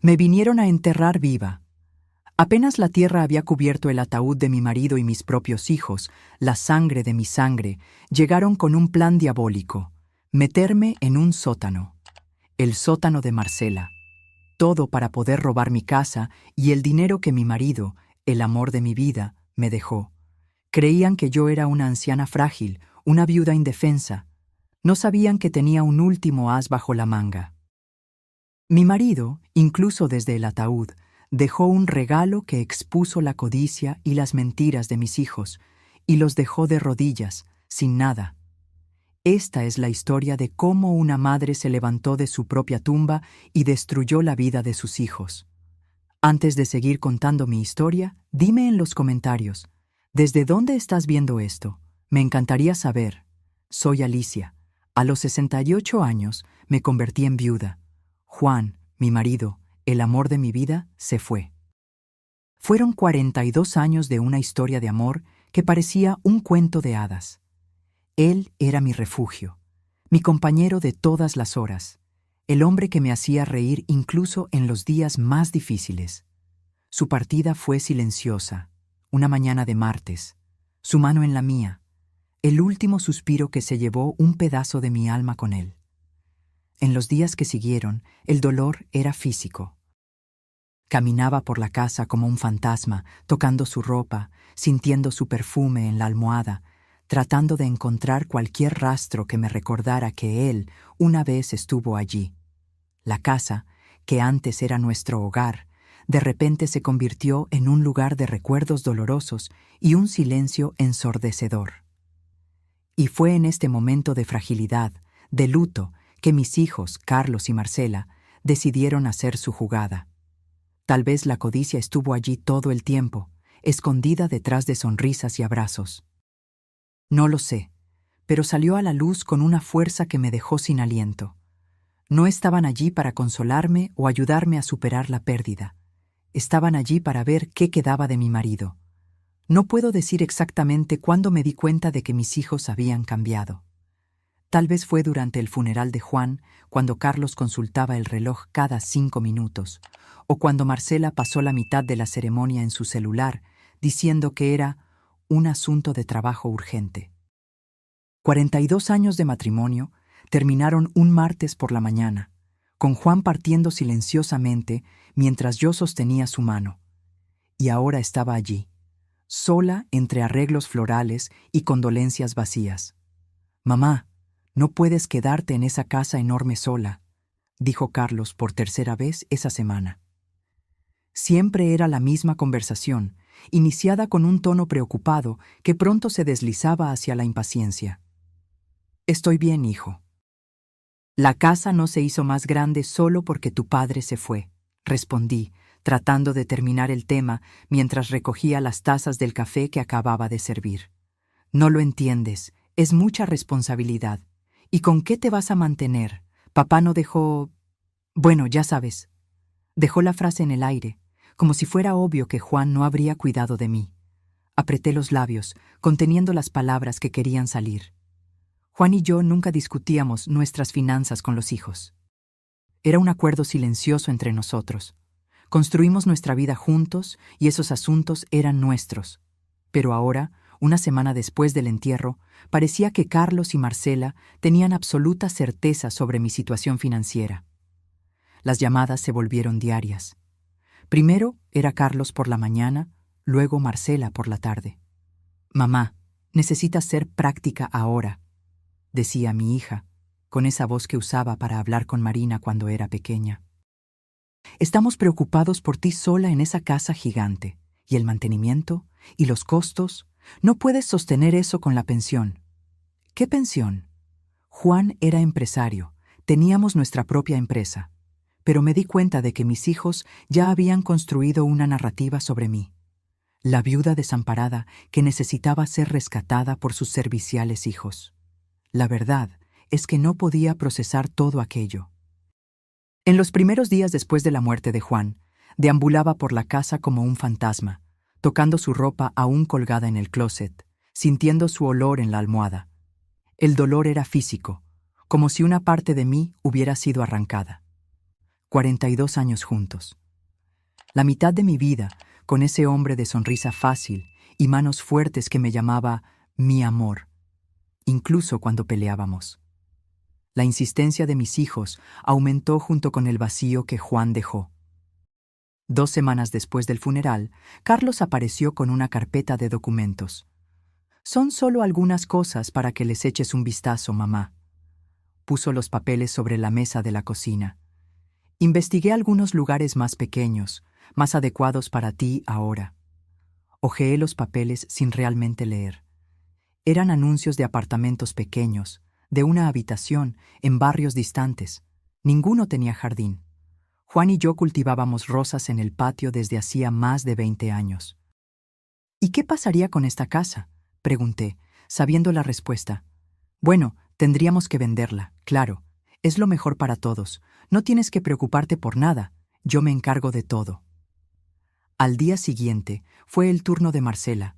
Me vinieron a enterrar viva. Apenas la tierra había cubierto el ataúd de mi marido y mis propios hijos, la sangre de mi sangre, llegaron con un plan diabólico: meterme en un sótano. El sótano de Marcela. Todo para poder robar mi casa y el dinero que mi marido, el amor de mi vida, me dejó. Creían que yo era una anciana frágil, una viuda indefensa. No sabían que tenía un último as bajo la manga. Mi marido, incluso desde el ataúd, dejó un regalo que expuso la codicia y las mentiras de mis hijos, y los dejó de rodillas, sin nada. Esta es la historia de cómo una madre se levantó de su propia tumba y destruyó la vida de sus hijos. Antes de seguir contando mi historia, dime en los comentarios, ¿desde dónde estás viendo esto? Me encantaría saber. Soy Alicia. A los 68 años me convertí en viuda. Juan, mi marido, el amor de mi vida, se fue. Fueron 42 años de una historia de amor que parecía un cuento de hadas. Él era mi refugio, mi compañero de todas las horas, el hombre que me hacía reír incluso en los días más difíciles. Su partida fue silenciosa, una mañana de martes, su mano en la mía, el último suspiro que se llevó un pedazo de mi alma con él. En los días que siguieron, el dolor era físico. Caminaba por la casa como un fantasma, tocando su ropa, sintiendo su perfume en la almohada, tratando de encontrar cualquier rastro que me recordara que él una vez estuvo allí. La casa, que antes era nuestro hogar, de repente se convirtió en un lugar de recuerdos dolorosos y un silencio ensordecedor. Y fue en este momento de fragilidad, de luto, que mis hijos, Carlos y Marcela, decidieron hacer su jugada. Tal vez la codicia estuvo allí todo el tiempo, escondida detrás de sonrisas y abrazos. No lo sé, pero salió a la luz con una fuerza que me dejó sin aliento. No estaban allí para consolarme o ayudarme a superar la pérdida. Estaban allí para ver qué quedaba de mi marido. No puedo decir exactamente cuándo me di cuenta de que mis hijos habían cambiado. Tal vez fue durante el funeral de Juan, cuando Carlos consultaba el reloj cada 5 minutos, o cuando Marcela pasó la mitad de la ceremonia en su celular, diciendo que era un asunto de trabajo urgente. 42 años de matrimonio terminaron un martes por la mañana, con Juan partiendo silenciosamente mientras yo sostenía su mano. Y ahora estaba allí, sola entre arreglos florales y condolencias vacías. «Mamá, no puedes quedarte en esa casa enorme sola», dijo Carlos por tercera vez esa semana. Siempre era la misma conversación, iniciada con un tono preocupado que pronto se deslizaba hacia la impaciencia. «Estoy bien, hijo. La casa no se hizo más grande solo porque tu padre se fue», respondí, tratando de terminar el tema mientras recogía las tazas del café que acababa de servir. «No lo entiendes, es mucha responsabilidad. ¿Y con qué te vas a mantener? Papá no dejó... Bueno, ya sabes». Dejó la frase en el aire, como si fuera obvio que Juan no habría cuidado de mí. Apreté los labios, conteniendo las palabras que querían salir. Juan y yo nunca discutíamos nuestras finanzas con los hijos. Era un acuerdo silencioso entre nosotros. Construimos nuestra vida juntos y esos asuntos eran nuestros. Pero ahora, una semana después del entierro, parecía que Carlos y Marcela tenían absoluta certeza sobre mi situación financiera. Las llamadas se volvieron diarias. Primero era Carlos por la mañana, luego Marcela por la tarde. «Mamá, necesitas ser práctica ahora», decía mi hija, con esa voz que usaba para hablar con Marina cuando era pequeña. «Estamos preocupados por ti sola en esa casa gigante, y el mantenimiento, y los costos. No puedes sostener eso con la pensión». «¿Qué pensión?» Juan era empresario, teníamos nuestra propia empresa, pero me di cuenta de que mis hijos ya habían construido una narrativa sobre mí. La viuda desamparada que necesitaba ser rescatada por sus serviciales hijos. La verdad es que no podía procesar todo aquello. En los primeros días después de la muerte de Juan, deambulaba por la casa como un fantasma, tocando su ropa aún colgada en el closet, sintiendo su olor en la almohada. El dolor era físico, como si una parte de mí hubiera sido arrancada. 42 años juntos. La mitad de mi vida, con ese hombre de sonrisa fácil y manos fuertes que me llamaba mi amor, incluso cuando peleábamos. La insistencia de mis hijos aumentó junto con el vacío que Juan dejó. 2 semanas después del funeral, Carlos apareció con una carpeta de documentos. Son solo algunas cosas para que les eches un vistazo, mamá. Puso los papeles sobre la mesa de la cocina. Investigué algunos lugares más pequeños, más adecuados para ti ahora. Hojeé los papeles sin realmente leer. Eran anuncios de apartamentos pequeños, de una habitación, en barrios distantes. Ninguno tenía jardín. Juan y yo cultivábamos rosas en el patio desde hacía más de 20 años. ¿Y qué pasaría con esta casa?, pregunté, sabiendo la respuesta. Bueno, tendríamos que venderla, claro. Es lo mejor para todos. No tienes que preocuparte por nada. Yo me encargo de todo. Al día siguiente fue el turno de Marcela.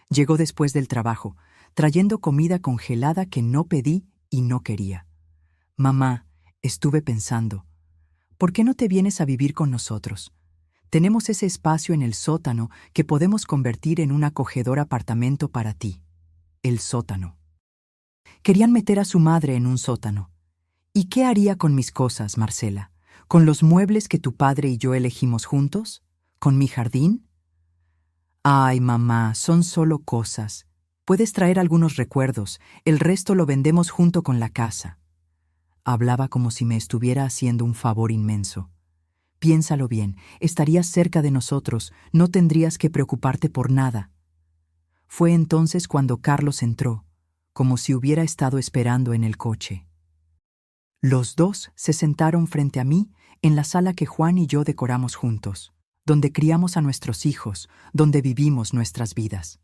Llegó después del trabajo, trayendo comida congelada que no pedí y no quería. Mamá, estuve pensando, ¿por qué no te vienes a vivir con nosotros? Tenemos ese espacio en el sótano que podemos convertir en un acogedor apartamento para ti. El sótano. Querían meter a su madre en un sótano. ¿Y qué haría con mis cosas, Marcela? ¿Con los muebles que tu padre y yo elegimos juntos? ¿Con mi jardín? Ay, mamá, son solo cosas. Puedes traer algunos recuerdos, el resto lo vendemos junto con la casa. Hablaba como si me estuviera haciendo un favor inmenso. Piénsalo bien, estarías cerca de nosotros, no tendrías que preocuparte por nada. Fue entonces cuando Carlos entró, como si hubiera estado esperando en el coche. Los dos se sentaron frente a mí en la sala que Juan y yo decoramos juntos, donde criamos a nuestros hijos, donde vivimos nuestras vidas.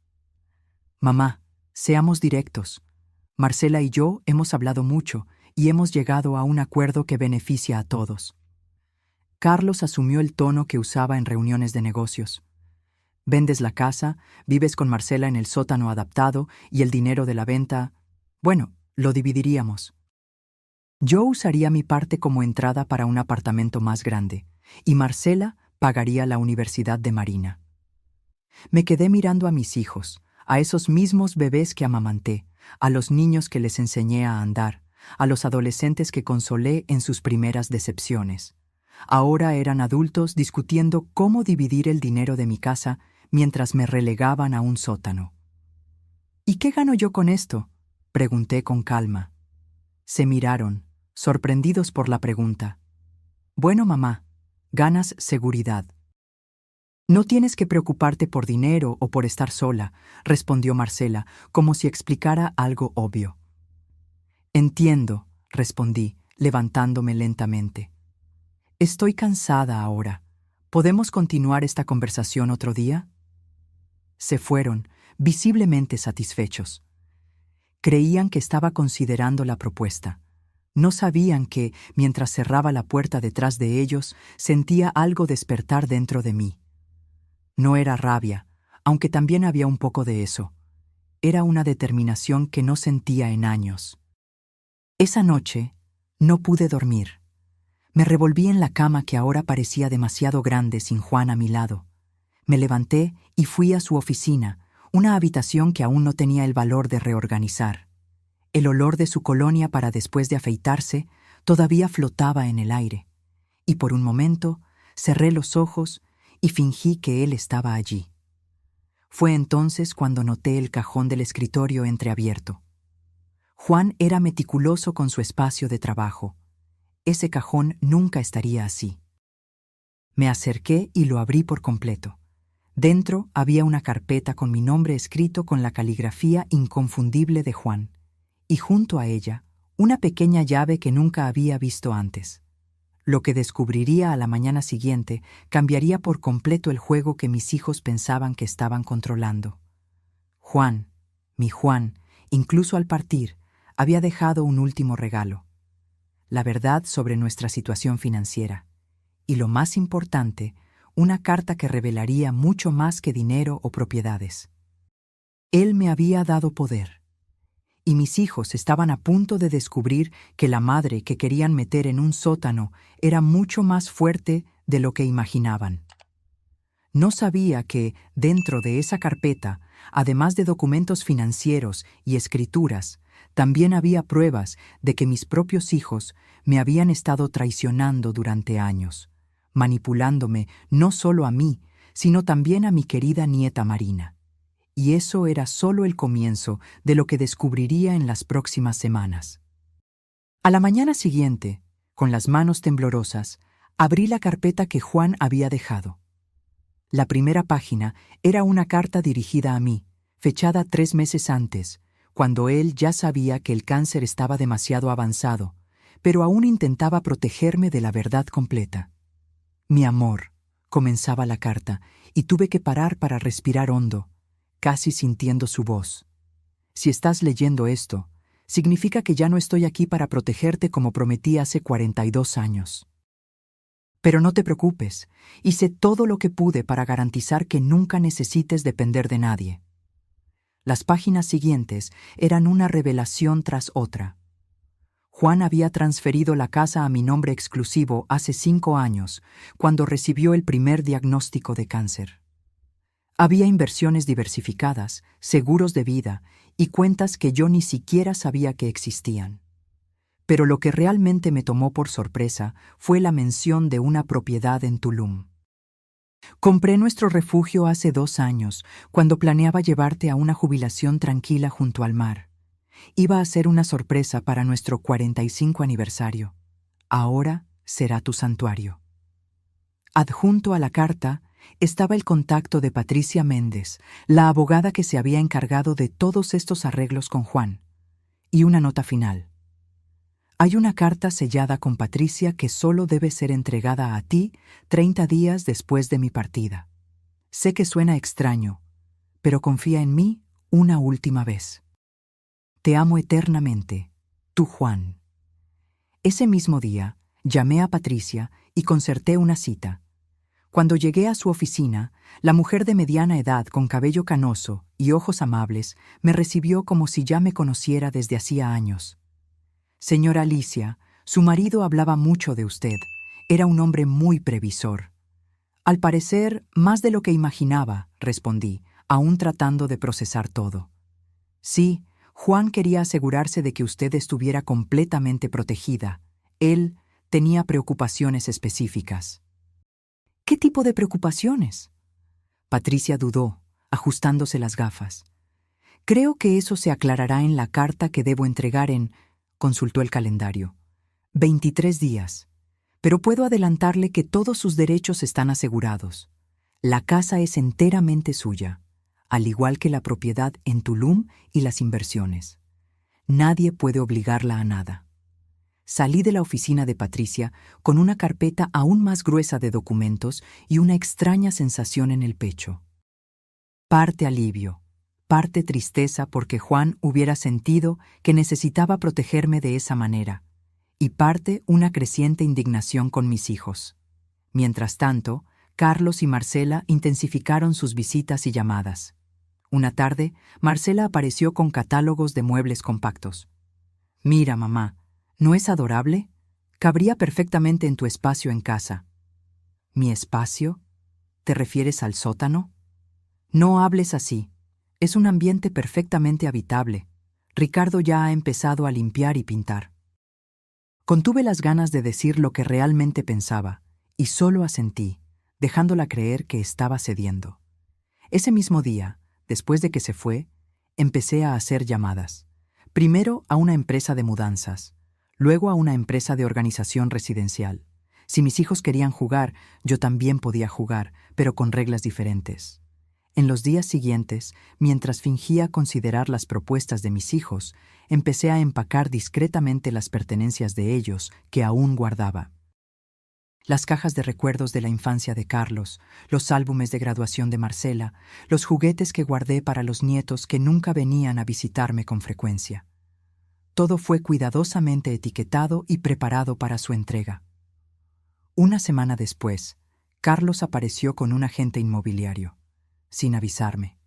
Mamá, seamos directos. Marcela y yo hemos hablado mucho y hemos llegado a un acuerdo que beneficia a todos. Carlos asumió el tono que usaba en reuniones de negocios. Vendes la casa, vives con Marcela en el sótano adaptado y el dinero de la venta, bueno, lo dividiríamos. Yo usaría mi parte como entrada para un apartamento más grande, y Marcela pagaría la universidad de Marina. Me quedé mirando a mis hijos, a esos mismos bebés que amamanté, a los niños que les enseñé a andar, a los adolescentes que consolé en sus primeras decepciones. Ahora eran adultos discutiendo cómo dividir el dinero de mi casa mientras me relegaban a un sótano. ¿Y qué gano yo con esto?, pregunté con calma. Se miraron, sorprendidos por la pregunta. Bueno, mamá, ganas seguridad. No tienes que preocuparte por dinero o por estar sola, respondió Marcela, como si explicara algo obvio. Entiendo, respondí, levantándome lentamente. Estoy cansada ahora. ¿Podemos continuar esta conversación otro día? Se fueron, visiblemente satisfechos. Creían que estaba considerando la propuesta. No sabían que, mientras cerraba la puerta detrás de ellos, sentía algo despertar dentro de mí. No era rabia, aunque también había un poco de eso. Era una determinación que no sentía en años. Esa noche no pude dormir. Me revolví en la cama que ahora parecía demasiado grande sin Juan a mi lado. Me levanté y fui a su oficina, una habitación que aún no tenía el valor de reorganizar. El olor de su colonia para después de afeitarse todavía flotaba en el aire, y por un momento cerré los ojos y fingí que él estaba allí. Fue entonces cuando noté el cajón del escritorio entreabierto. Juan era meticuloso con su espacio de trabajo. Ese cajón nunca estaría así. Me acerqué y lo abrí por completo. Dentro había una carpeta con mi nombre escrito con la caligrafía inconfundible de Juan, y junto a ella, una pequeña llave que nunca había visto antes. Lo que descubriría a la mañana siguiente cambiaría por completo el juego que mis hijos pensaban que estaban controlando. Juan, mi Juan, incluso al partir, había dejado un último regalo. La verdad sobre nuestra situación financiera. Y lo más importante, una carta que revelaría mucho más que dinero o propiedades. Él me había dado poder. y mis hijos estaban a punto de descubrir que la madre que querían meter en un sótano era mucho más fuerte de lo que imaginaban. No sabía que, dentro de esa carpeta, además de documentos financieros y escrituras, también había pruebas de que mis propios hijos me habían estado traicionando durante años, manipulándome no solo a mí, sino también a mi querida nieta Marina. Y eso era solo el comienzo de lo que descubriría en las próximas semanas. A la mañana siguiente, con las manos temblorosas, abrí la carpeta que Juan había dejado. La primera página era una carta dirigida a mí, fechada 3 meses antes, cuando él ya sabía que el cáncer estaba demasiado avanzado, pero aún intentaba protegerme de la verdad completa. Mi amor, comenzaba la carta, y tuve que parar para respirar hondo, casi sintiendo su voz. Si estás leyendo esto, significa que ya no estoy aquí para protegerte como prometí hace 42 años. Pero no te preocupes, hice todo lo que pude para garantizar que nunca necesites depender de nadie. Las páginas siguientes eran una revelación tras otra. Juan había transferido la casa a mi nombre exclusivo hace 5 años, cuando recibió el primer diagnóstico de cáncer. Había inversiones diversificadas, seguros de vida y cuentas que yo ni siquiera sabía que existían. Pero lo que realmente me tomó por sorpresa fue la mención de una propiedad en Tulum. Compré nuestro refugio hace 2 años, cuando planeaba llevarte a una jubilación tranquila junto al mar. Iba a ser una sorpresa para nuestro 45 aniversario. Ahora será tu santuario. Adjunto a la carta estaba el contacto de Patricia Méndez, la abogada que se había encargado de todos estos arreglos con Juan, y una nota final. Hay una carta sellada con Patricia que solo debe ser entregada a ti 30 días después de mi partida. Sé que suena extraño, pero confía en mí una última vez. Te amo eternamente, tu Juan. Ese mismo día, llamé a Patricia y concerté una cita. Cuando llegué a su oficina, la mujer de mediana edad con cabello canoso y ojos amables me recibió como si ya me conociera desde hacía años. Señora Alicia, su marido hablaba mucho de usted. Era un hombre muy previsor. Al parecer, más de lo que imaginaba, respondí, aún tratando de procesar todo. Sí, Juan quería asegurarse de que usted estuviera completamente protegida. Él tenía preocupaciones específicas. ¿Qué tipo de preocupaciones? Patricia dudó, ajustándose las gafas. Creo que eso se aclarará en la carta que debo entregar en... Consultó el calendario. 23 días. Pero puedo adelantarle que todos sus derechos están asegurados. La casa es enteramente suya, al igual que la propiedad en Tulum y las inversiones. Nadie puede obligarla a nada. Salí de la oficina de Patricia con una carpeta aún más gruesa de documentos y una extraña sensación en el pecho. Parte alivio, parte tristeza porque Juan hubiera sentido que necesitaba protegerme de esa manera, y parte una creciente indignación con mis hijos. Mientras tanto, Carlos y Marcela intensificaron sus visitas y llamadas. Una tarde, Marcela apareció con catálogos de muebles compactos. «Mira, mamá, ¿no es adorable? Cabría perfectamente en tu espacio en casa». «¿Mi espacio? ¿Te refieres al sótano?» «No hables así. Es un ambiente perfectamente habitable. Ricardo ya ha empezado a limpiar y pintar». Contuve las ganas de decir lo que realmente pensaba, y solo asentí, dejándola creer que estaba cediendo. Ese mismo día, después de que se fue, empecé a hacer llamadas. Primero a una empresa de mudanzas, luego a una empresa de organización residencial. Si mis hijos querían jugar, yo también podía jugar, pero con reglas diferentes. En los días siguientes, mientras fingía considerar las propuestas de mis hijos, empecé a empacar discretamente las pertenencias de ellos que aún guardaba. Las cajas de recuerdos de la infancia de Carlos, los álbumes de graduación de Marcela, los juguetes que guardé para los nietos que nunca venían a visitarme con frecuencia. Todo fue cuidadosamente etiquetado y preparado para su entrega. Una semana después, Carlos apareció con un agente inmobiliario, sin avisarme.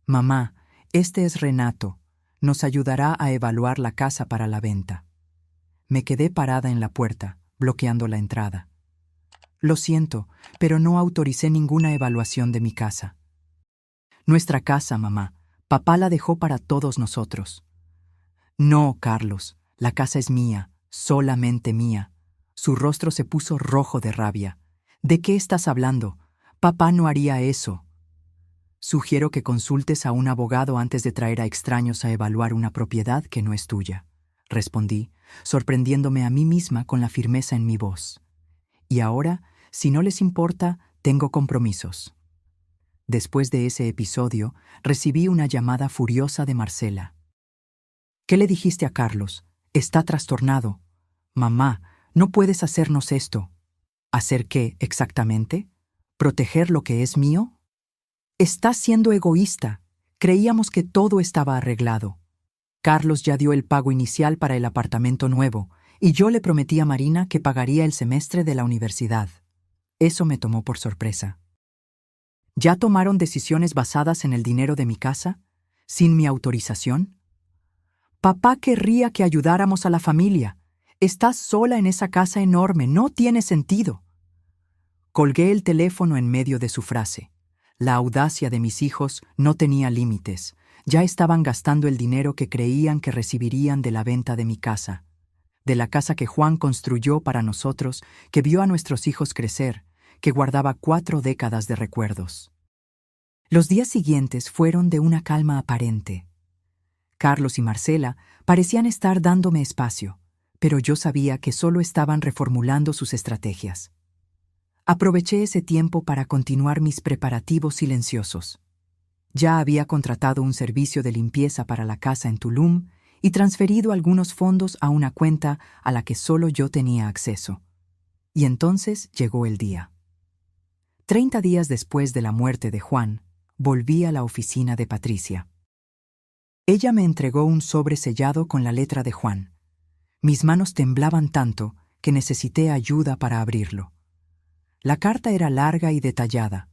«Mamá, este es Renato. Nos ayudará a evaluar la casa para la venta. Me quedé parada en la puerta, bloqueando la entrada. Lo siento, pero no autoricé ninguna evaluación de mi casa. Nuestra casa, mamá. Papá la dejó para todos nosotros. No, Carlos, la casa es mía, solamente mía. Su rostro se puso rojo de rabia. ¿De qué estás hablando? Papá no haría eso. Sugiero que consultes a un abogado antes de traer a extraños a evaluar una propiedad que no es tuya, respondí, sorprendiéndome a mí misma con la firmeza en mi voz. Y ahora, si no les importa, tengo compromisos. Después de ese episodio, recibí una llamada furiosa de Marcela. ¿Qué le dijiste a Carlos? Está trastornado. Mamá, no puedes hacernos esto. ¿Hacer qué exactamente? ¿Proteger lo que es mío? Estás siendo egoísta. Creíamos que todo estaba arreglado. Carlos ya dio el pago inicial para el apartamento nuevo, y yo le prometí a Marina que pagaría el semestre de la universidad. Eso me tomó por sorpresa. ¿Ya tomaron decisiones basadas en el dinero de mi casa? ¿Sin mi autorización? Papá querría que ayudáramos a la familia. Estás sola en esa casa enorme, no tiene sentido. Colgué el teléfono en medio de su frase. La audacia de mis hijos no tenía límites. Ya estaban gastando el dinero que creían que recibirían de la venta de mi casa. De la casa que Juan construyó para nosotros, que vio a nuestros hijos crecer, que guardaba 4 décadas de recuerdos. Los días siguientes fueron de una calma aparente. Carlos y Marcela parecían estar dándome espacio, pero yo sabía que solo estaban reformulando sus estrategias. Aproveché ese tiempo para continuar mis preparativos silenciosos. Ya había contratado un servicio de limpieza para la casa en Tulum y transferido algunos fondos a una cuenta a la que solo yo tenía acceso. Y entonces llegó el día. 30 días después de la muerte de Juan, volví a la oficina de Patricia. Ella me entregó un sobre sellado con la letra de Juan. Mis manos temblaban tanto que necesité ayuda para abrirlo. La carta era larga y detallada.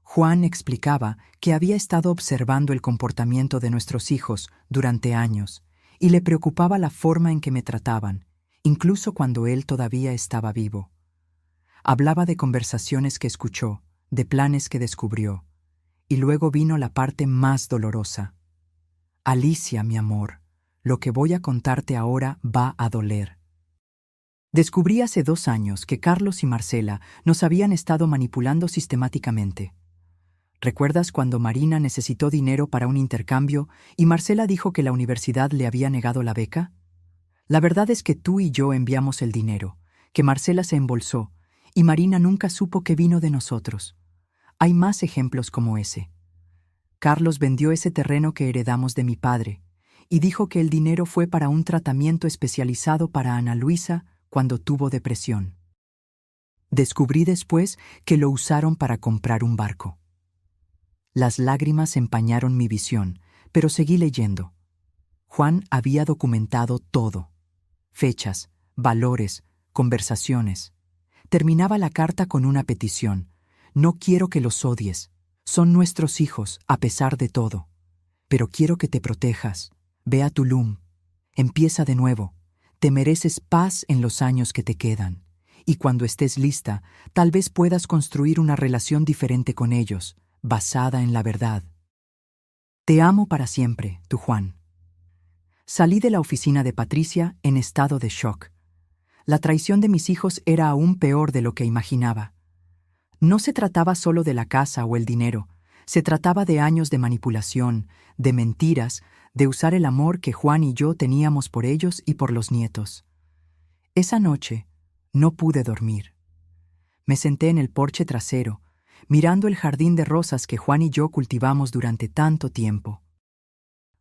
Juan explicaba que había estado observando el comportamiento de nuestros hijos durante años y le preocupaba la forma en que me trataban, incluso cuando él todavía estaba vivo. Hablaba de conversaciones que escuchó, de planes que descubrió, y luego vino la parte más dolorosa. Alicia, mi amor, lo que voy a contarte ahora va a doler. Descubrí hace 2 años que Carlos y Marcela nos habían estado manipulando sistemáticamente. ¿Recuerdas cuando Marina necesitó dinero para un intercambio y Marcela dijo que la universidad le había negado la beca? La verdad es que tú y yo enviamos el dinero, que Marcela se embolsó, y Marina nunca supo que vino de nosotros. Hay más ejemplos como ese. Carlos vendió ese terreno que heredamos de mi padre, y dijo que el dinero fue para un tratamiento especializado para Ana Luisa cuando tuvo depresión. Descubrí después que lo usaron para comprar un barco. Las lágrimas empañaron mi visión, pero seguí leyendo. Juan había documentado todo. Fechas, valores, conversaciones. Terminaba la carta con una petición. No quiero que los odies. Son nuestros hijos, a pesar de todo. Pero quiero que te protejas. Ve a Tulum. Empieza de nuevo. Te mereces paz en los años que te quedan. Y cuando estés lista, tal vez puedas construir una relación diferente con ellos, basada en la verdad. Te amo para siempre, tu Juan. Salí de la oficina de Patricia en estado de shock. La traición de mis hijos era aún peor de lo que imaginaba. No se trataba solo de la casa o el dinero, se trataba de años de manipulación, de mentiras, de usar el amor que Juan y yo teníamos por ellos y por los nietos. Esa noche no pude dormir. Me senté en el porche trasero, mirando el jardín de rosas que Juan y yo cultivamos durante tanto tiempo.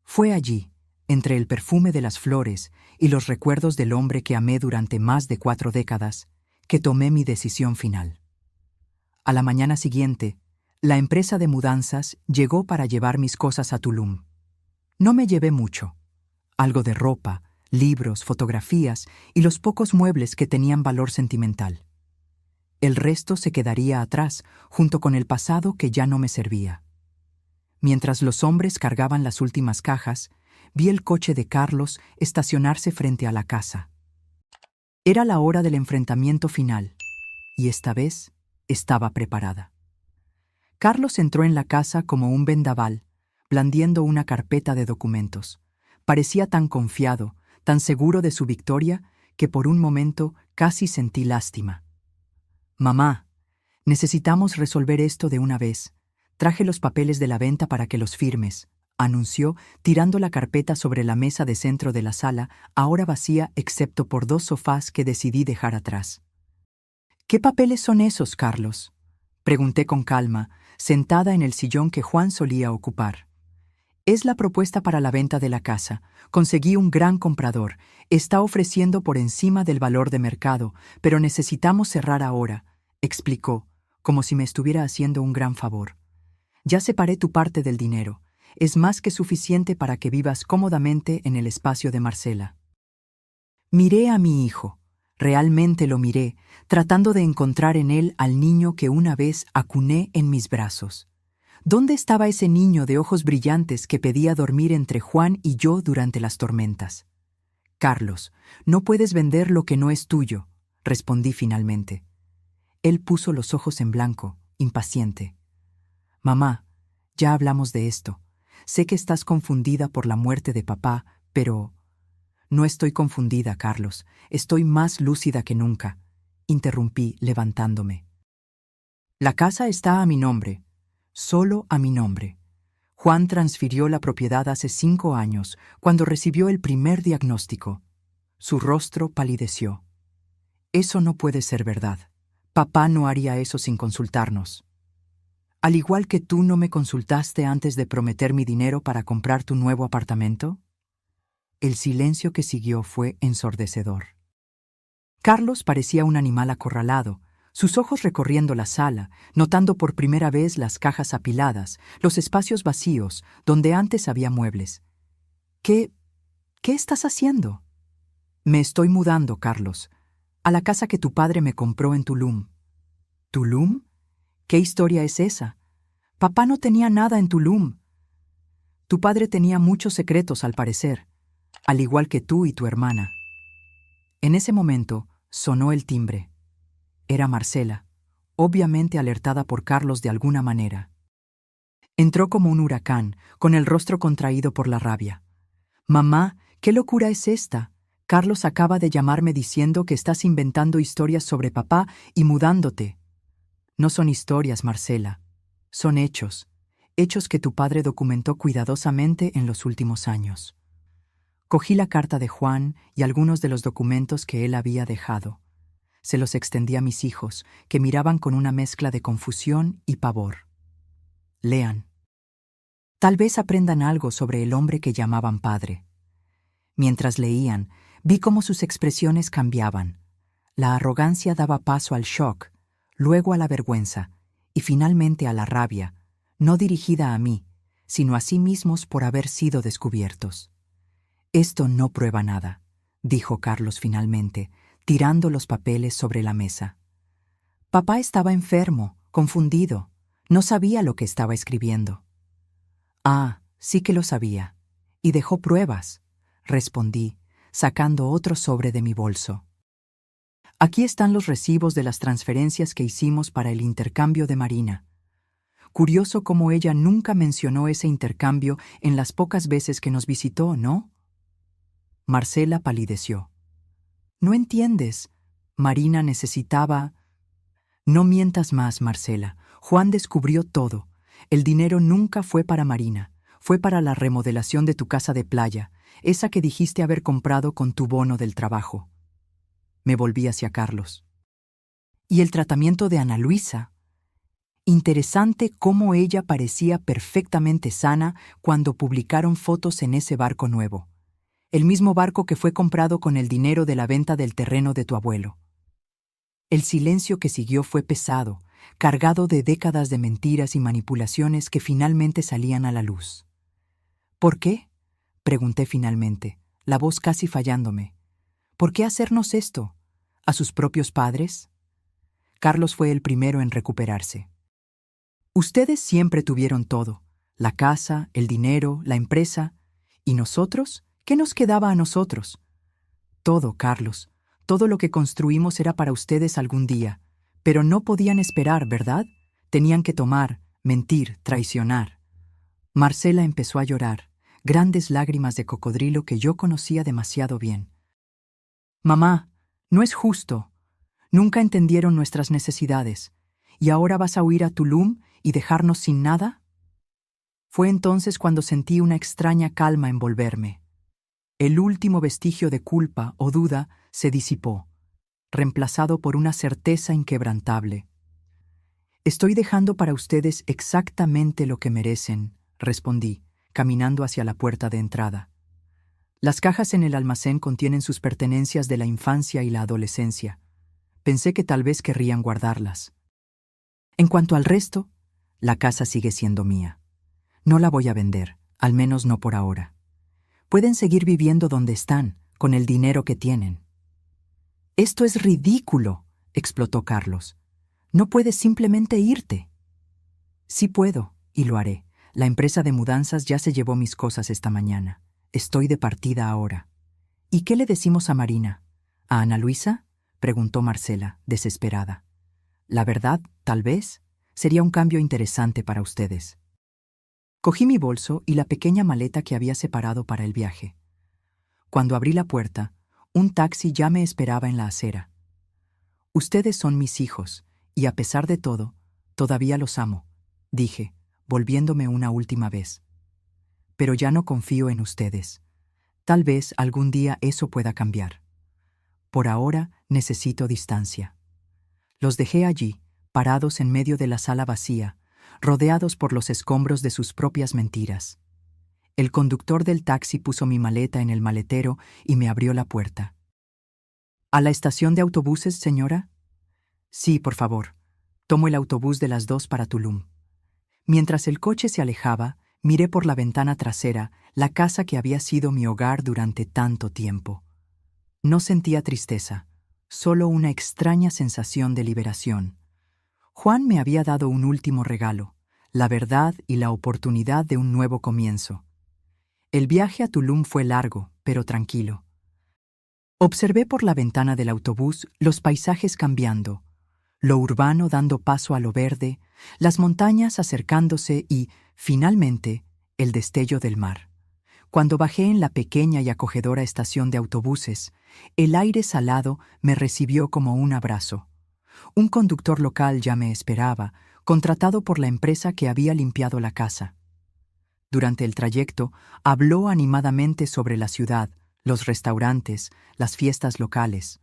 Fue allí, entre el perfume de las flores y los recuerdos del hombre que amé durante más de 4 décadas, que tomé mi decisión final. A la mañana siguiente, la empresa de mudanzas llegó para llevar mis cosas a Tulum. No me llevé mucho. Algo de ropa, libros, fotografías y los pocos muebles que tenían valor sentimental. El resto se quedaría atrás, junto con el pasado que ya no me servía. Mientras los hombres cargaban las últimas cajas, vi el coche de Carlos estacionarse frente a la casa. Era la hora del enfrentamiento final, y esta vez estaba preparada. Carlos entró en la casa como un vendaval, blandiendo una carpeta de documentos. Parecía tan confiado, tan seguro de su victoria, que por un momento casi sentí lástima. «Mamá, necesitamos resolver esto de una vez. Traje los papeles de la venta para que los firmes», anunció, tirando la carpeta sobre la mesa de centro de la sala, ahora vacía excepto por 2 sofás que decidí dejar atrás. «¿Qué papeles son esos, Carlos?», pregunté con calma, sentada en el sillón que Juan solía ocupar. «Es la propuesta para la venta de la casa. Conseguí un gran comprador. Está ofreciendo por encima del valor de mercado, pero necesitamos cerrar ahora», explicó, como si me estuviera haciendo un gran favor. «Ya separé tu parte del dinero. Es más que suficiente para que vivas cómodamente en el espacio de Marcela». Miré a mi hijo. Realmente lo miré, tratando de encontrar en él al niño que una vez acuné en mis brazos. ¿Dónde estaba ese niño de ojos brillantes que pedía dormir entre Juan y yo durante las tormentas? «Carlos, no puedes vender lo que no es tuyo», respondí finalmente. Él puso los ojos en blanco, impaciente. «Mamá, ya hablamos de esto. Sé que estás confundida por la muerte de papá, pero...» «No estoy confundida, Carlos. Estoy más lúcida que nunca», interrumpí levantándome. «La casa está a mi nombre. Solo a mi nombre. Juan transfirió la propiedad hace 5 años, cuando recibió el primer diagnóstico». Su rostro palideció. «Eso no puede ser verdad. Papá no haría eso sin consultarnos. Al igual que tú no me consultaste antes de prometer mi dinero para comprar tu nuevo apartamento». El silencio que siguió fue ensordecedor. Carlos parecía un animal acorralado, sus ojos recorriendo la sala, notando por primera vez las cajas apiladas, los espacios vacíos donde antes había muebles. ¿Qué estás haciendo?» «Me estoy mudando, Carlos, a la casa que tu padre me compró en Tulum». «¿Tulum? ¿Qué historia es esa? Papá no tenía nada en Tulum». «Tu padre tenía muchos secretos, al parecer, al igual que tú y tu hermana». En ese momento sonó el timbre. Era Marcela, obviamente alertada por Carlos de alguna manera. Entró como un huracán, con el rostro contraído por la rabia. «Mamá, ¿qué locura es esta? Carlos acaba de llamarme diciendo que estás inventando historias sobre papá y mudándote». «No son historias, Marcela. Son hechos. Hechos que tu padre documentó cuidadosamente en los últimos años». Cogí la carta de Juan y algunos de los documentos que él había dejado. Se los extendí a mis hijos, que miraban con una mezcla de confusión y pavor. «Lean. Tal vez aprendan algo sobre el hombre que llamaban padre». Mientras leían, vi cómo sus expresiones cambiaban. La arrogancia daba paso al shock, luego a la vergüenza y finalmente a la rabia, no dirigida a mí, sino a sí mismos por haber sido descubiertos. «Esto no prueba nada», dijo Carlos finalmente, tirando los papeles sobre la mesa. «Papá estaba enfermo, confundido. No sabía lo que estaba escribiendo». «Ah, sí que lo sabía. Y dejó pruebas», respondí, sacando otro sobre de mi bolso. «Aquí están los recibos de las transferencias que hicimos para el intercambio de Marina». Curioso cómo ella nunca mencionó ese intercambio en las pocas veces que nos visitó, ¿no? Marcela palideció. «No entiendes. Marina necesitaba...». «No mientas más, Marcela. Juan descubrió todo. El dinero nunca fue para Marina. Fue para la remodelación de tu casa de playa, esa que dijiste haber comprado con tu bono del trabajo». Me volví hacia Carlos. «¿Y el tratamiento de Ana Luisa?» Interesante cómo ella parecía perfectamente sana cuando publicaron fotos en ese barco nuevo. El mismo barco que fue comprado con el dinero de la venta del terreno de tu abuelo. El silencio que siguió fue pesado, cargado de décadas de mentiras y manipulaciones que finalmente salían a la luz. «¿Por qué?», pregunté finalmente, la voz casi fallándome. «¿Por qué hacernos esto? ¿A sus propios padres?». Carlos fue el primero en recuperarse. «Ustedes siempre tuvieron todo, la casa, el dinero, la empresa, ¿Y nosotros? ¿Qué nos quedaba a nosotros? Todo, Carlos. Todo lo que construimos era para ustedes algún día. Pero no podían esperar, ¿verdad? Tenían que tomar, mentir, traicionar. Marcela empezó a llorar, grandes lágrimas de cocodrilo que yo conocía demasiado bien. Mamá, no es justo. Nunca entendieron nuestras necesidades. ¿Y ahora vas a huir a Tulum y dejarnos sin nada? Fue entonces cuando sentí una extraña calma envolverme. El último vestigio de culpa o duda se disipó, reemplazado por una certeza inquebrantable. Estoy dejando para ustedes exactamente lo que merecen, respondí, caminando hacia la puerta de entrada. Las cajas en el almacén contienen sus pertenencias de la infancia y la adolescencia. Pensé que tal vez querrían guardarlas. En cuanto al resto, la casa sigue siendo mía. No la voy a vender, al menos no por ahora. Pueden seguir viviendo donde están, con el dinero que tienen. Esto es ridículo, explotó Carlos. No puedes simplemente irte. Sí puedo, y lo haré. La empresa de mudanzas ya se llevó mis cosas esta mañana. Estoy de partida ahora. ¿Y qué le decimos a Marina? ¿A Ana Luisa? Preguntó Marcela, desesperada. La verdad, tal vez, sería un cambio interesante para ustedes. Cogí mi bolso y la pequeña maleta que había separado para el viaje. Cuando abrí la puerta, un taxi ya me esperaba en la acera. Ustedes son mis hijos, y a pesar de todo, todavía los amo, dije, volviéndome una última vez. Pero ya no confío en ustedes. Tal vez algún día eso pueda cambiar. Por ahora necesito distancia. Los dejé allí, parados en medio de la sala vacía, rodeados por los escombros de sus propias mentiras. El conductor del taxi puso mi maleta en el maletero y me abrió la puerta. ¿A la estación de autobuses, señora? Sí, por favor. Tomo el autobús de las 2 para Tulum. Mientras el coche se alejaba, miré por la ventana trasera la casa que había sido mi hogar durante tanto tiempo. No sentía tristeza, solo una extraña sensación de liberación. Juan me había dado un último regalo, la verdad y la oportunidad de un nuevo comienzo. El viaje a Tulum fue largo, pero tranquilo. Observé por la ventana del autobús los paisajes cambiando, lo urbano dando paso a lo verde, las montañas acercándose y, finalmente, el destello del mar. Cuando bajé en la pequeña y acogedora estación de autobuses, el aire salado me recibió como un abrazo. Un conductor local ya me esperaba, contratado por la empresa que había limpiado la casa. Durante el trayecto, habló animadamente sobre la ciudad, los restaurantes, las fiestas locales.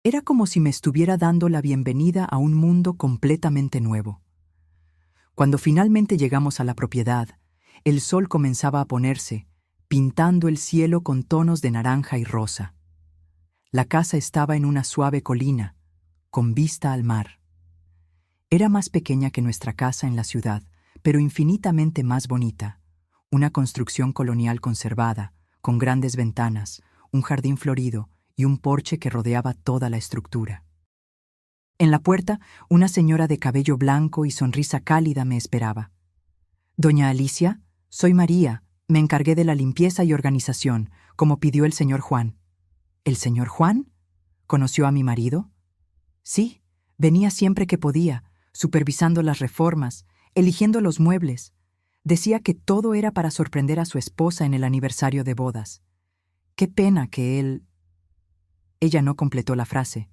Era como si me estuviera dando la bienvenida a un mundo completamente nuevo. Cuando finalmente llegamos a la propiedad, el sol comenzaba a ponerse, pintando el cielo con tonos de naranja y rosa. La casa estaba en una suave colina, con vista al mar. Era más pequeña que nuestra casa en la ciudad, pero infinitamente más bonita. Una construcción colonial conservada, con grandes ventanas, un jardín florido y un porche que rodeaba toda la estructura. En la puerta, una señora de cabello blanco y sonrisa cálida me esperaba. «Doña Alicia, soy María, me encargué de la limpieza y organización, como pidió el señor Juan». «¿El señor Juan? ¿Conoció a mi marido?» «Sí, venía siempre que podía, supervisando las reformas, eligiendo los muebles. Decía que todo era para sorprender a su esposa en el aniversario de bodas. Qué pena que él...» Ella no completó la frase,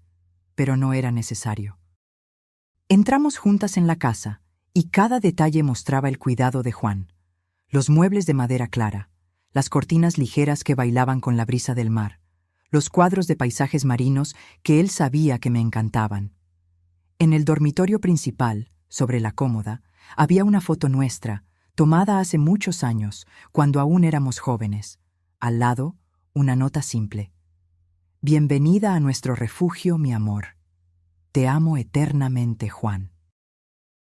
pero no era necesario. Entramos juntas en la casa, y cada detalle mostraba el cuidado de Juan. Los muebles de madera clara, las cortinas ligeras que bailaban con la brisa del mar, los cuadros de paisajes marinos que él sabía que me encantaban. En el dormitorio principal, sobre la cómoda, había una foto nuestra, tomada hace muchos años, cuando aún éramos jóvenes. Al lado, una nota simple. «Bienvenida a nuestro refugio, mi amor. Te amo eternamente, Juan».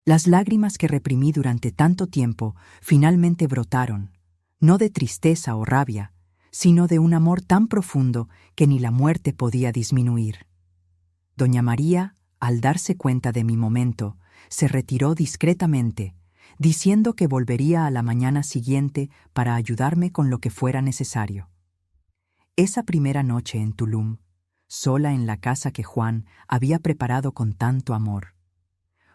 Las lágrimas que reprimí durante tanto tiempo finalmente brotaron, no de tristeza o rabia, sino de un amor tan profundo que ni la muerte podía disminuir. Doña María, al darse cuenta de mi momento, se retiró discretamente, diciendo que volvería a la mañana siguiente para ayudarme con lo que fuera necesario. Esa primera noche en Tulum, sola en la casa que Juan había preparado con tanto amor,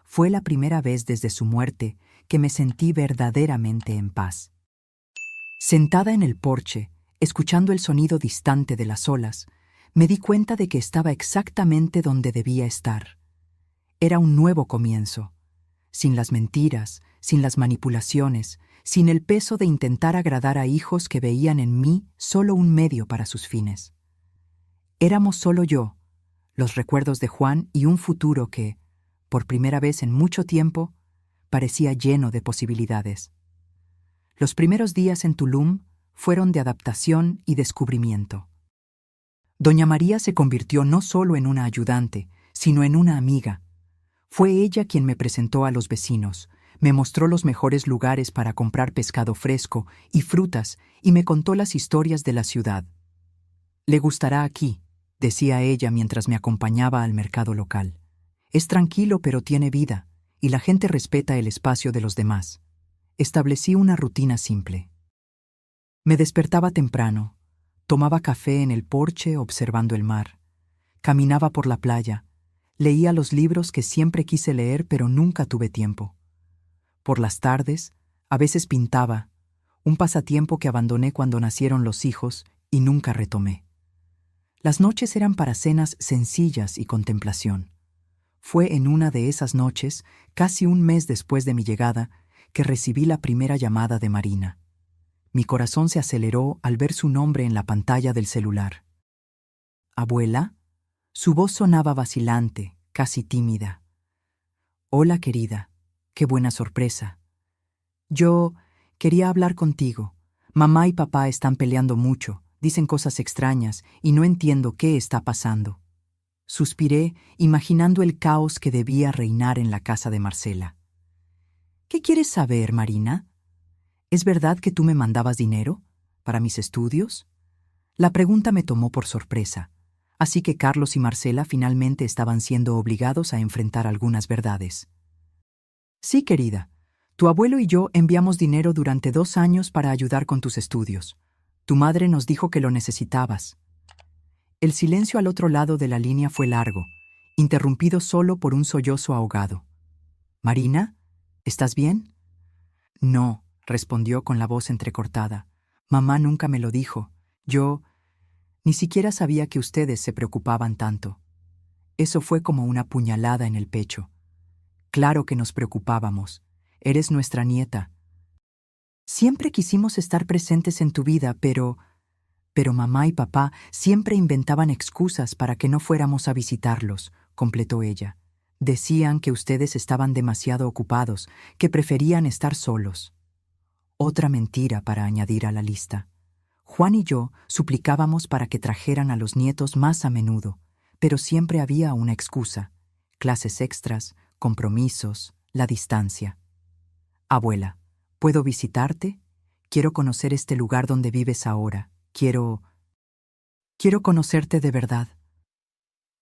fue la primera vez desde su muerte que me sentí verdaderamente en paz. Sentada en el porche, escuchando el sonido distante de las olas, me di cuenta de que estaba exactamente donde debía estar. Era un nuevo comienzo, sin las mentiras, sin las manipulaciones, sin el peso de intentar agradar a hijos que veían en mí solo un medio para sus fines. Éramos solo yo, los recuerdos de Juan y un futuro que, por primera vez en mucho tiempo, parecía lleno de posibilidades. Los primeros días en Tulum fueron de adaptación y descubrimiento. Doña María se convirtió no solo en una ayudante, sino en una amiga. Fue ella quien me presentó a los vecinos, me mostró los mejores lugares para comprar pescado fresco y frutas y me contó las historias de la ciudad. «Le gustará aquí», decía ella mientras me acompañaba al mercado local. «Es tranquilo pero tiene vida, y la gente respeta el espacio de los demás». Establecí una rutina simple. Me despertaba temprano, tomaba café en el porche observando el mar, caminaba por la playa, leía los libros que siempre quise leer pero nunca tuve tiempo. Por las tardes, a veces pintaba, un pasatiempo que abandoné cuando nacieron los hijos y nunca retomé. Las noches eran para cenas sencillas y contemplación. Fue en una de esas noches, casi un mes después de mi llegada, que recibí la primera llamada de Marina. Mi corazón se aceleró al ver su nombre en la pantalla del celular. «¿Abuela?» Su voz sonaba vacilante, casi tímida. «Hola, querida. Qué buena sorpresa. Yo quería hablar contigo. Mamá y papá están peleando mucho, dicen cosas extrañas y no entiendo qué está pasando». Suspiré, imaginando el caos que debía reinar en la casa de Marcela. «¿Qué quieres saber, Marina? ¿Es verdad que tú me mandabas dinero para mis estudios?» La pregunta me tomó por sorpresa, así que Carlos y Marcela finalmente estaban siendo obligados a enfrentar algunas verdades. «Sí, querida. Tu abuelo y yo enviamos dinero durante 2 años para ayudar con tus estudios. Tu madre nos dijo que lo necesitabas». El silencio al otro lado de la línea fue largo, interrumpido solo por un sollozo ahogado. «Marina, ¿estás bien?» «No», respondió con la voz entrecortada. «Mamá nunca me lo dijo. Yo ni siquiera sabía que ustedes se preocupaban tanto». Eso fue como una puñalada en el pecho. «Claro que nos preocupábamos. Eres nuestra nieta. Siempre quisimos estar presentes en tu vida, pero mamá y papá siempre inventaban excusas para que no fuéramos a visitarlos», completó ella. «Decían que ustedes estaban demasiado ocupados, que preferían estar solos». Otra mentira para añadir a la lista. Juan y yo suplicábamos para que trajeran a los nietos más a menudo, pero siempre había una excusa: clases extras, compromisos, la distancia. «Abuela, ¿puedo visitarte? Quiero conocer este lugar donde vives ahora. Quiero conocerte de verdad».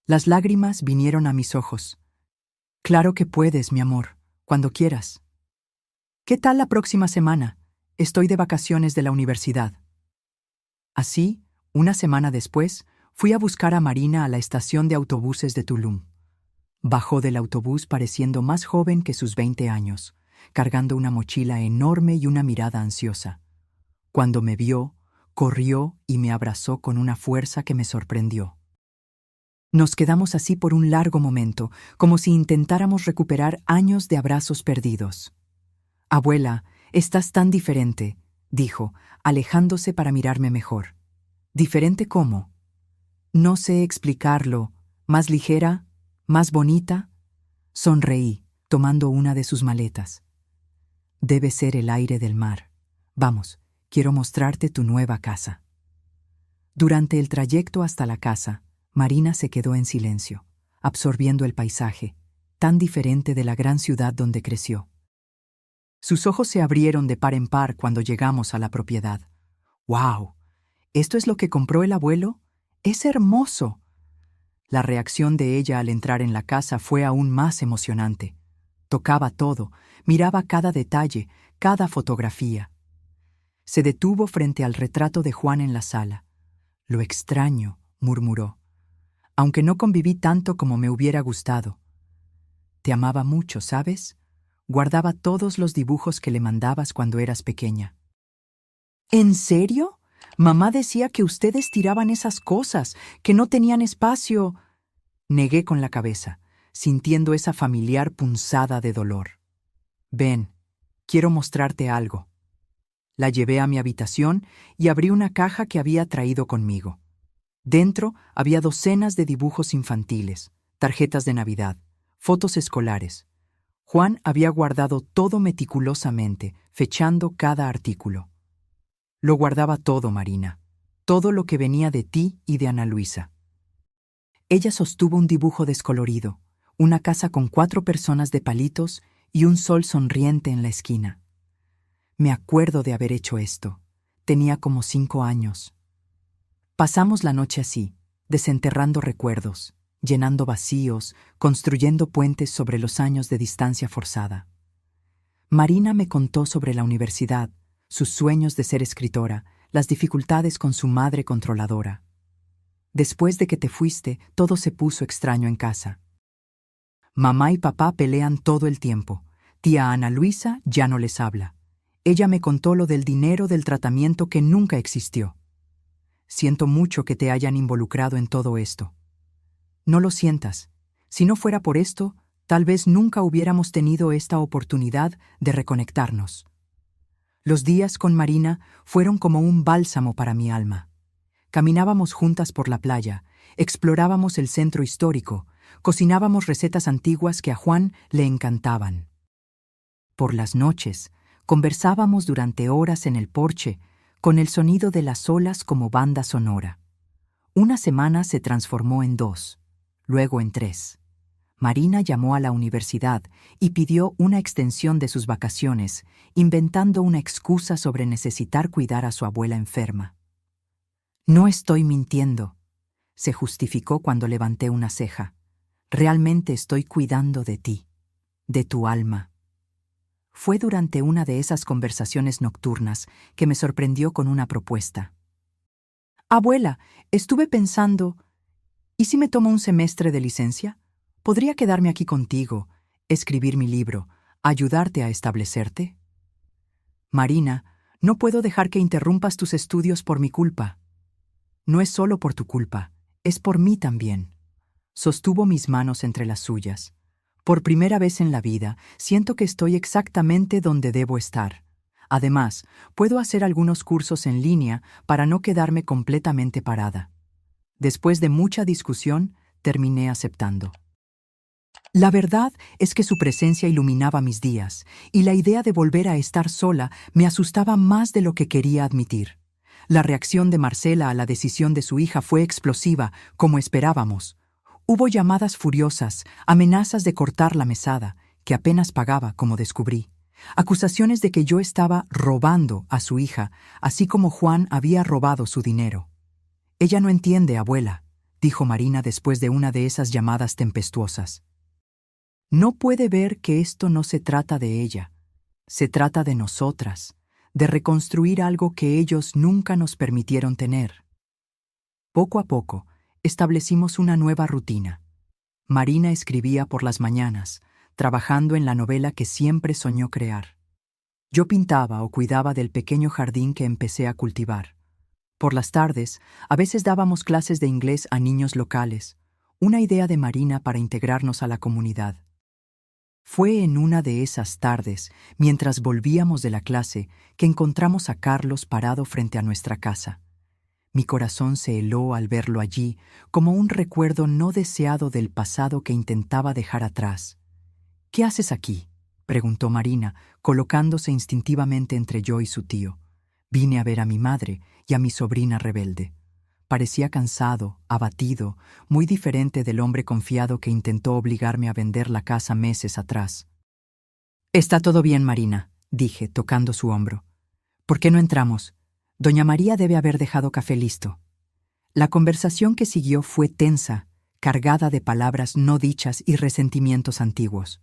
Las lágrimas vinieron a mis ojos. «Claro que puedes, mi amor, cuando quieras. ¿Qué tal la próxima semana? Estoy de vacaciones de la universidad». Así, una semana después, fui a buscar a Marina a la estación de autobuses de Tulum. Bajó del autobús pareciendo más joven que sus 20 años, cargando una mochila enorme y una mirada ansiosa. Cuando me vio, corrió y me abrazó con una fuerza que me sorprendió. Nos quedamos así por un largo momento, como si intentáramos recuperar años de abrazos perdidos. «Abuela, estás tan diferente», dijo, alejándose para mirarme mejor. «¿Diferente cómo?» «No sé explicarlo. ¿Más ligera? ¿Más bonita?» Sonreí, tomando una de sus maletas. «Debe ser el aire del mar. Vamos, quiero mostrarte tu nueva casa». Durante el trayecto hasta la casa, Marina se quedó en silencio, absorbiendo el paisaje, tan diferente de la gran ciudad donde creció. Sus ojos se abrieron de par en par cuando llegamos a la propiedad. «¡Wow! ¿Esto es lo que compró el abuelo? ¡Es hermoso!». La reacción de ella al entrar en la casa fue aún más emocionante. tocaba todo, miraba cada detalle, cada fotografía. Se detuvo frente al retrato de Juan en la sala. «Lo extraño», murmuró, «aunque no conviví tanto como me hubiera gustado. Te amaba mucho, ¿sabes? Guardaba todos los dibujos que le mandabas cuando eras pequeña». «¿En serio? Mamá decía que ustedes tiraban esas cosas, que no tenían espacio». Negué con la cabeza, sintiendo esa familiar punzada de dolor. «Ven, quiero mostrarte algo». La llevé a mi habitación y abrí una caja que había traído conmigo. Dentro había docenas de dibujos infantiles, tarjetas de Navidad, fotos escolares. Juan había guardado todo meticulosamente, fechando cada artículo. Lo guardaba todo, Marina, todo lo que venía de ti y de Ana Luisa. Ella sostuvo un dibujo descolorido, una casa con 4 personas de palitos y un sol sonriente en la esquina. Me acuerdo de haber hecho esto. Tenía como 5 años. Pasamos la noche así, desenterrando recuerdos, llenando vacíos, construyendo puentes sobre los años de distancia forzada. Marina me contó sobre la universidad, sus sueños de ser escritora, las dificultades con su madre controladora. Después de que te fuiste, todo se puso extraño en casa. Mamá y papá pelean todo el tiempo. Tía Ana Luisa ya no les habla. Ella me contó lo del dinero del tratamiento que nunca existió. Siento mucho que te hayan involucrado en todo esto. No lo sientas. Si no fuera por esto, tal vez nunca hubiéramos tenido esta oportunidad de reconectarnos. Los días con Marina fueron como un bálsamo para mi alma. Caminábamos juntas por la playa, explorábamos el centro histórico, cocinábamos recetas antiguas que a Juan le encantaban. Por las noches, conversábamos durante horas en el porche, con el sonido de las olas como banda sonora. Una semana se transformó en 2, luego en 3. Marina llamó a la universidad y pidió una extensión de sus vacaciones, inventando una excusa sobre necesitar cuidar a su abuela enferma. «No estoy mintiendo», se justificó cuando levanté una ceja. «Realmente estoy cuidando de ti, de tu alma». Fue durante una de esas conversaciones nocturnas que me sorprendió con una propuesta. «Abuela, estuve pensando, ¿y si me tomo un semestre de licencia? ¿Podría quedarme aquí contigo, escribir mi libro, ayudarte a establecerte?» «Marina, no puedo dejar que interrumpas tus estudios por mi culpa». «No es solo por tu culpa, es por mí también». Sostuvo mis manos entre las suyas. «Por primera vez en la vida, siento que estoy exactamente donde debo estar. Además, puedo hacer algunos cursos en línea para no quedarme completamente parada». Después de mucha discusión, terminé aceptando. La verdad es que su presencia iluminaba mis días, y la idea de volver a estar sola me asustaba más de lo que quería admitir. La reacción de Marcela a la decisión de su hija fue explosiva, como esperábamos. Hubo llamadas furiosas, amenazas de cortar la mesada, que apenas pagaba, como descubrí. Acusaciones de que yo estaba robando a su hija, así como Juan había robado su dinero. «Ella no entiende, abuela», dijo Marina después de una de esas llamadas tempestuosas. «No puede ver que esto no se trata de ella. Se trata de nosotras, de reconstruir algo que ellos nunca nos permitieron tener». Poco a poco, establecimos una nueva rutina. Marina escribía por las mañanas, trabajando en la novela que siempre soñó crear. Yo pintaba o cuidaba del pequeño jardín que empecé a cultivar. Por las tardes, a veces dábamos clases de inglés a niños locales, una idea de Marina para integrarnos a la comunidad. Fue en una de esas tardes, mientras volvíamos de la clase, que encontramos a Carlos parado frente a nuestra casa. Mi corazón se heló al verlo allí, como un recuerdo no deseado del pasado que intentaba dejar atrás. «¿Qué haces aquí?», preguntó Marina, colocándose instintivamente entre yo y su tío. «Vine a ver a mi madre y a mi sobrina rebelde». Parecía cansado, abatido, muy diferente del hombre confiado que intentó obligarme a vender la casa meses atrás. «Está todo bien, Marina», dije, tocando su hombro. «¿Por qué no entramos? Doña María debe haber dejado café listo». La conversación que siguió fue tensa, cargada de palabras no dichas y resentimientos antiguos.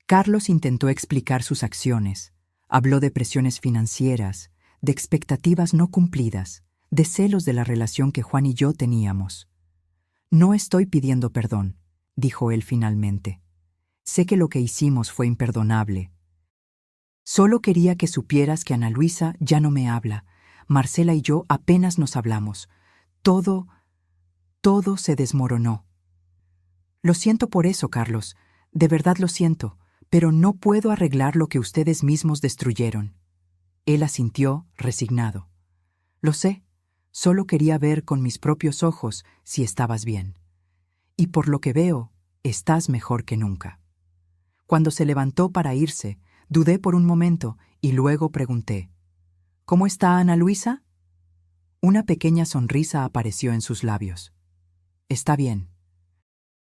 Carlos intentó explicar sus acciones. Habló de presiones financieras, de expectativas no cumplidas, de celos de la relación que Juan y yo teníamos. No estoy pidiendo perdón, dijo él finalmente. Sé que lo que hicimos fue imperdonable. Solo quería que supieras que Ana Luisa ya no me habla. Marcela y yo apenas nos hablamos. Todo se desmoronó. Lo siento por eso, Carlos. De verdad lo siento, pero no puedo arreglar lo que ustedes mismos destruyeron. Él asintió, resignado. Lo sé, solo quería ver con mis propios ojos si estabas bien. Y por lo que veo, estás mejor que nunca. Cuando se levantó para irse, dudé por un momento y luego pregunté, ¿cómo está Ana Luisa? Una pequeña sonrisa apareció en sus labios. Está bien.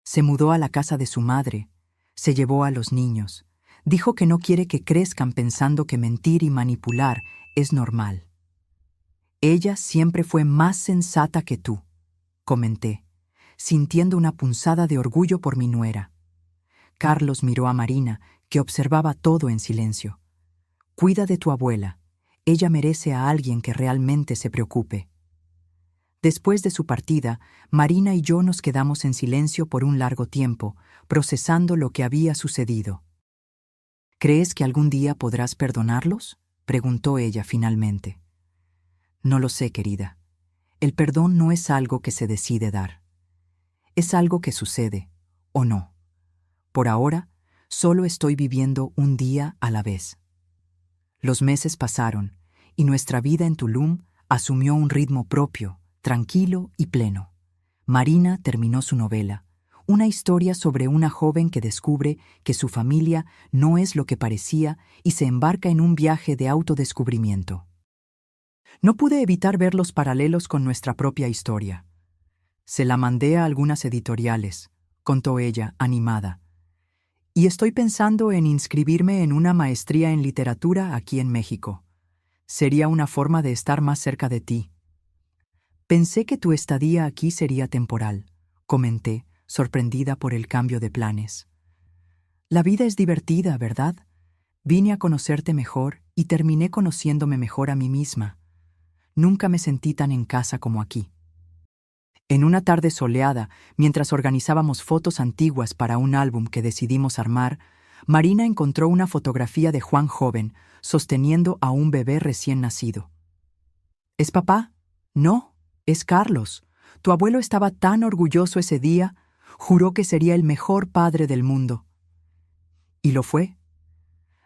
Se mudó a la casa de su madre, se llevó a los niños, dijo que no quiere que crezcan pensando que mentir y manipular es normal. Ella siempre fue más sensata que tú, comenté, sintiendo una punzada de orgullo por mi nuera. Carlos miró a Marina, que observaba todo en silencio. Cuida de tu abuela. Ella merece a alguien que realmente se preocupe. Después de su partida, Marina y yo nos quedamos en silencio por un largo tiempo, procesando lo que había sucedido. ¿Crees que algún día podrás perdonarlos?, preguntó ella finalmente. No lo sé, querida. El perdón no es algo que se decide dar. Es algo que sucede, o no. Por ahora, solo estoy viviendo un día a la vez. Los meses pasaron, y nuestra vida en Tulum asumió un ritmo propio, tranquilo y pleno. Marina terminó su novela, una historia sobre una joven que descubre que su familia no es lo que parecía y se embarca en un viaje de autodescubrimiento. No pude evitar ver los paralelos con nuestra propia historia. Se la mandé a algunas editoriales, contó ella, animada. Y estoy pensando en inscribirme en una maestría en literatura aquí en México. Sería una forma de estar más cerca de ti. Pensé que tu estadía aquí sería temporal, comenté, sorprendida por el cambio de planes. La vida es divertida, ¿verdad? Vine a conocerte mejor y terminé conociéndome mejor a mí misma. Nunca me sentí tan en casa como aquí. En una tarde soleada, mientras organizábamos fotos antiguas para un álbum que decidimos armar, Marina encontró una fotografía de Juan joven, sosteniendo a un bebé recién nacido. ¿Es papá? No, es Carlos. Tu abuelo estaba tan orgulloso ese día, juró que sería el mejor padre del mundo. ¿Y lo fue?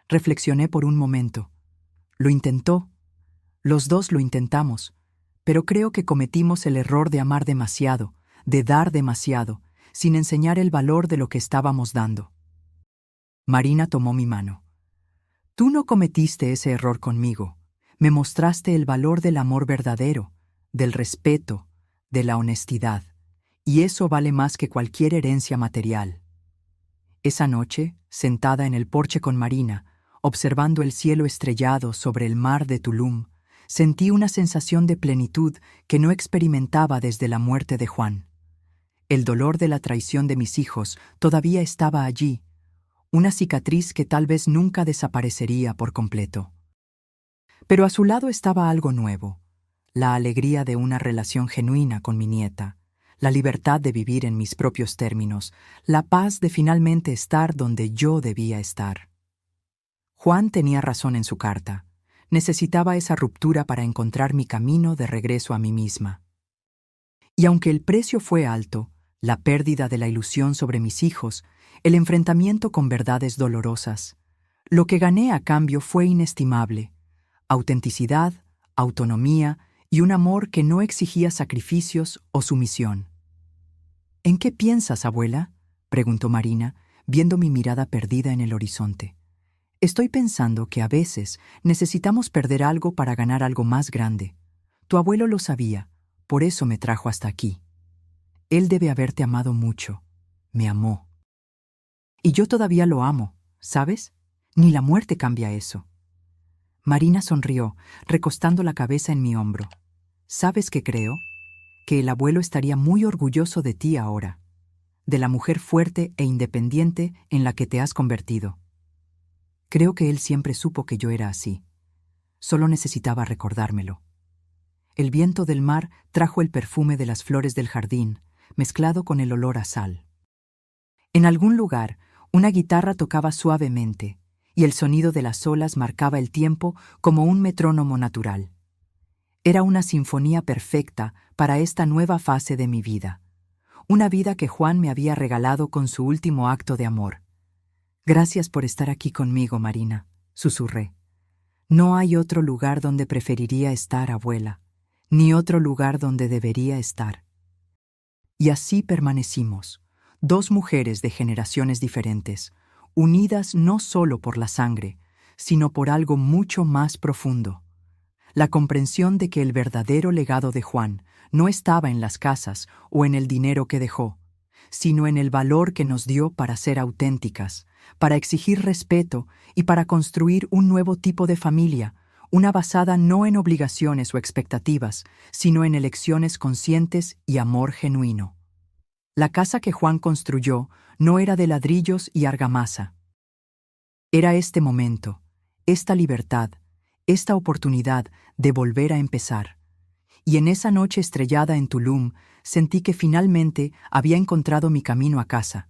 Reflexioné por un momento. Lo intentó. Los dos lo intentamos. Pero creo que cometimos el error de amar demasiado, de dar demasiado, sin enseñar el valor de lo que estábamos dando. Marina tomó mi mano. Tú no cometiste ese error conmigo. Me mostraste el valor del amor verdadero, del respeto, de la honestidad, y eso vale más que cualquier herencia material. Esa noche, sentada en el porche con Marina, observando el cielo estrellado sobre el mar de Tulum, sentí una sensación de plenitud que no experimentaba desde la muerte de Juan. El dolor de la traición de mis hijos todavía estaba allí, una cicatriz que tal vez nunca desaparecería por completo. Pero a su lado estaba algo nuevo, la alegría de una relación genuina con mi nieta, la libertad de vivir en mis propios términos, la paz de finalmente estar donde yo debía estar. Juan tenía razón en su carta. Necesitaba esa ruptura para encontrar mi camino de regreso a mí misma. Y aunque el precio fue alto, la pérdida de la ilusión sobre mis hijos, el enfrentamiento con verdades dolorosas, lo que gané a cambio fue inestimable: autenticidad, autonomía y un amor que no exigía sacrificios o sumisión. ¿En qué piensas, abuela?, preguntó Marina, viendo mi mirada perdida en el horizonte. Estoy pensando que a veces necesitamos perder algo para ganar algo más grande. Tu abuelo lo sabía, por eso me trajo hasta aquí. Él debe haberte amado mucho. Me amó. Y yo todavía lo amo, ¿sabes? Ni la muerte cambia eso. Marina sonrió, recostando la cabeza en mi hombro. ¿Sabes qué creo? Que el abuelo estaría muy orgulloso de ti ahora, de la mujer fuerte e independiente en la que te has convertido. Creo que él siempre supo que yo era así. Solo necesitaba recordármelo. El viento del mar trajo el perfume de las flores del jardín, mezclado con el olor a sal. En algún lugar, una guitarra tocaba suavemente, y el sonido de las olas marcaba el tiempo como un metrónomo natural. Era una sinfonía perfecta para esta nueva fase de mi vida, una vida que Juan me había regalado con su último acto de amor. Gracias por estar aquí conmigo, Marina, susurré. No hay otro lugar donde preferiría estar, abuela, ni otro lugar donde debería estar. Y así permanecimos, dos mujeres de generaciones diferentes, unidas no solo por la sangre, sino por algo mucho más profundo. La comprensión de que el verdadero legado de Juan no estaba en las casas o en el dinero que dejó, sino en el valor que nos dio para ser auténticas, para exigir respeto y para construir un nuevo tipo de familia, una basada no en obligaciones o expectativas, sino en elecciones conscientes y amor genuino. La casa que Juan construyó no era de ladrillos y argamasa. Era este momento, esta libertad, esta oportunidad de volver a empezar. Y en esa noche estrellada en Tulum, sentí que finalmente había encontrado mi camino a casa.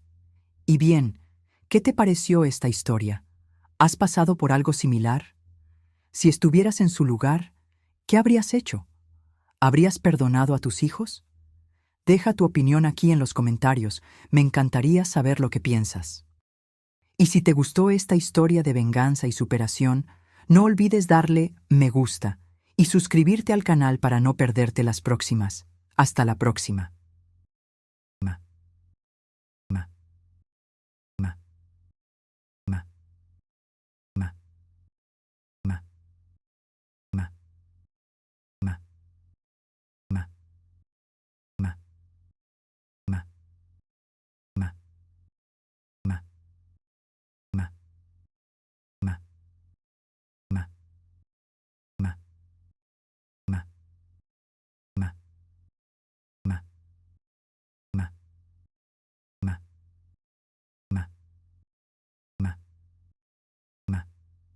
Y bien, ¿qué te pareció esta historia? ¿Has pasado por algo similar? Si estuvieras en su lugar, ¿qué habrías hecho? ¿Habrías perdonado a tus hijos? Deja tu opinión aquí en los comentarios, me encantaría saber lo que piensas. Y si te gustó esta historia de venganza y superación, no olvides darle me gusta y suscribirte al canal para no perderte las próximas. Hasta la próxima.